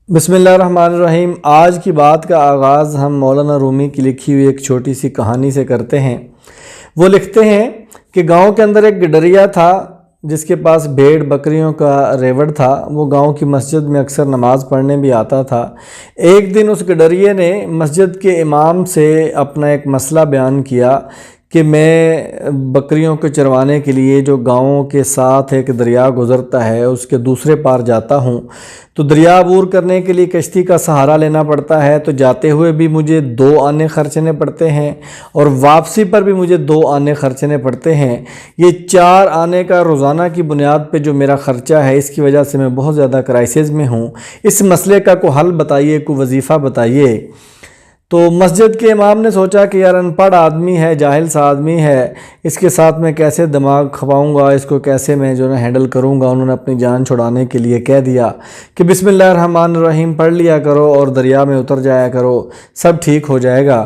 بسم اللہ الرحمن الرحیم۔ آج کی بات کا آغاز ہم مولانا رومی کی لکھی ہوئی ایک چھوٹی سی کہانی سے کرتے ہیں۔ وہ لکھتے ہیں کہ گاؤں کے اندر ایک گڈریا تھا جس کے پاس بھیڑ بکریوں کا ریوڑ تھا۔ وہ گاؤں کی مسجد میں اکثر نماز پڑھنے بھی آتا تھا۔ ایک دن اس گڈریے نے مسجد کے امام سے اپنا ایک مسئلہ بیان کیا کہ میں بکریوں کو چروانے کے لیے جو گاؤں کے ساتھ ایک دریا گزرتا ہے اس کے دوسرے پار جاتا ہوں تو دریا عبور کرنے کے لیے کشتی کا سہارا لینا پڑتا ہے، تو جاتے ہوئے بھی مجھے 2 آنے خرچنے پڑتے ہیں اور واپسی پر بھی مجھے 2 آنے خرچنے پڑتے ہیں۔ یہ 4 آنے کا روزانہ کی بنیاد پہ جو میرا خرچہ ہے، اس کی وجہ سے میں بہت زیادہ کرائسس میں ہوں۔ اس مسئلے کا کوئی حل بتائیے، کوئی وظیفہ بتائیے۔ تو مسجد کے امام نے سوچا کہ یار ان پڑھ آدمی ہے، جاہل سا آدمی ہے، اس کے ساتھ میں کیسے دماغ کھپاؤں گا، اس کو کیسے میں ہینڈل کروں گا۔ انہوں نے اپنی جان چھڑانے کے لیے کہہ دیا کہ بسم اللہ الرحمن الرحیم پڑھ لیا کرو اور دریا میں اتر جایا کرو، سب ٹھیک ہو جائے گا۔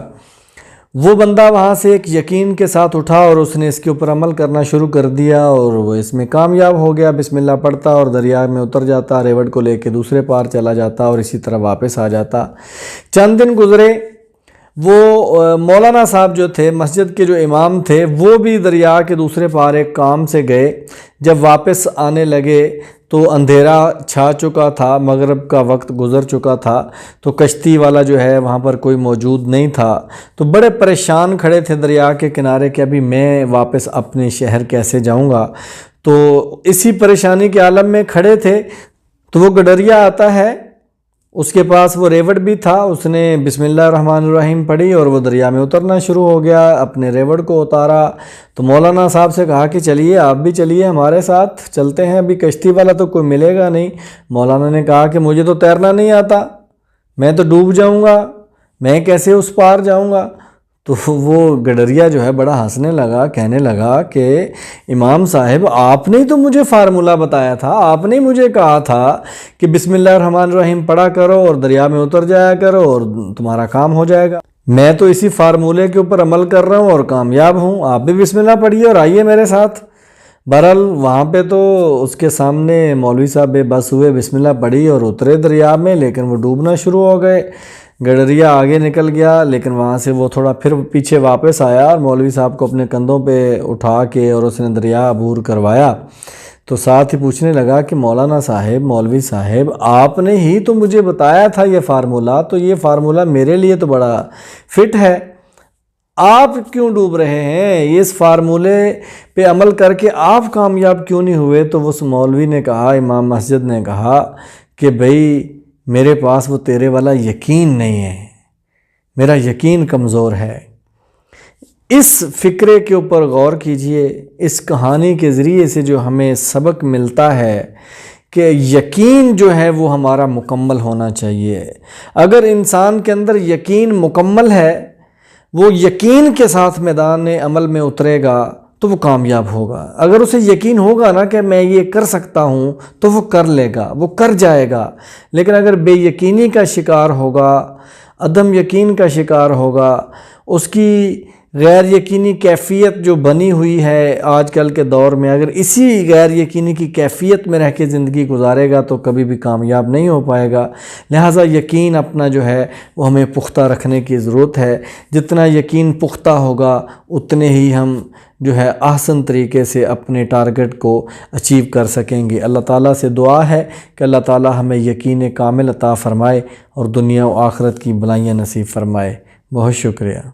وہ بندہ وہاں سے ایک یقین کے ساتھ اٹھا اور اس نے اس کے اوپر عمل کرنا شروع کر دیا اور وہ اس میں کامیاب ہو گیا۔ بسم اللہ پڑھتا اور دریا میں اتر جاتا، ریوڑ کو لے کے دوسرے پار چلا جاتا اور اسی طرح واپس آ جاتا۔ چند دن گزرے، وہ مولانا صاحب جو تھے، مسجد کے جو امام تھے، وہ بھی دریا کے دوسرے پار ایک کام سے گئے۔ جب واپس آنے لگے تو اندھیرا چھا چکا تھا، مغرب کا وقت گزر چکا تھا، تو کشتی والا جو ہے وہاں پر کوئی موجود نہیں تھا۔ تو بڑے پریشان کھڑے تھے دریا کے کنارے کہ ابھی میں واپس اپنے شہر کیسے جاؤں گا۔ تو اسی پریشانی کے عالم میں کھڑے تھے تو وہ گڈریا آتا ہے، اس کے پاس وہ ریوڑ بھی تھا، اس نے بسم اللہ الرحمن الرحیم پڑھی اور وہ دریا میں اترنا شروع ہو گیا، اپنے ریوڑ کو اتارا۔ تو مولانا صاحب سے کہا کہ چلیے آپ بھی چلیے ہمارے ساتھ، چلتے ہیں، ابھی کشتی والا تو کوئی ملے گا نہیں۔ مولانا نے کہا کہ مجھے تو تیرنا نہیں آتا، میں تو ڈوب جاؤں گا، میں کیسے اس پار جاؤں گا۔ تو وہ گڈریا جو ہے بڑا ہنسنے لگا، کہنے لگا کہ امام صاحب آپ نے تو مجھے فارمولہ بتایا تھا، آپ نے مجھے کہا تھا کہ بسم اللہ الرحمن الرحیم پڑھا کرو اور دریا میں اتر جایا کرو اور تمہارا کام ہو جائے گا۔ میں تو اسی فارمولے کے اوپر عمل کر رہا ہوں اور کامیاب ہوں، آپ بھی بسم اللہ پڑھیے اور آئیے میرے ساتھ۔ بہرحال وہاں پہ تو اس کے سامنے مولوی صاحب بے بس ہوئے، بسم اللہ پڑھی اور اترے دریا میں، لیکن وہ ڈوبنا شروع ہو گئے۔ گڈریا آگے نکل گیا لیکن وہاں سے وہ تھوڑا پھر پیچھے واپس آیا اور مولوی صاحب کو اپنے کندھوں پہ اٹھا کے اور اس نے دریا عبور کروایا۔ تو ساتھ ہی پوچھنے لگا کہ مولانا صاحب، مولوی صاحب، آپ نے ہی تو مجھے بتایا تھا یہ فارمولہ، تو یہ فارمولہ میرے لیے تو بڑا فٹ ہے، آپ کیوں ڈوب رہے ہیں؟ اس فارمولے پہ عمل کر کے آپ کامیاب کیوں نہیں ہوئے؟ تو اس مولوی نے کہا، امام مسجد نے کہا کہ بھئی میرے پاس وہ تیرے والا یقین نہیں ہے، میرا یقین کمزور ہے۔ اس فکرے کے اوپر غور کیجئے، اس کہانی کے ذریعے سے جو ہمیں سبق ملتا ہے کہ یقین جو ہے وہ ہمارا مکمل ہونا چاہیے۔ اگر انسان کے اندر یقین مکمل ہے، وہ یقین کے ساتھ میدان عمل میں اترے گا تو وہ کامیاب ہوگا۔ اگر اسے یقین ہوگا نا کہ میں یہ کر سکتا ہوں تو وہ کر لے گا، وہ کر جائے گا۔ لیکن اگر بے یقینی کا شکار ہوگا، عدم یقین کا شکار ہوگا، اس کی غیر یقینی کیفیت جو بنی ہوئی ہے آج کل کے دور میں، اگر اسی غیر یقینی کی کیفیت میں رہ کے زندگی گزارے گا تو کبھی بھی کامیاب نہیں ہو پائے گا۔ لہٰذا یقین اپنا جو ہے وہ ہمیں پختہ رکھنے کی ضرورت ہے۔ جتنا یقین پختہ ہوگا اتنے ہی ہم جو ہے احسن طریقے سے اپنے ٹارگٹ کو اچیو کر سکیں گے۔ اللہ تعالیٰ سے دعا ہے کہ اللہ تعالیٰ ہمیں یقین کامل عطا فرمائے اور دنیا و آخرت کی بھلائیاں نصیب فرمائے۔ بہت شکریہ۔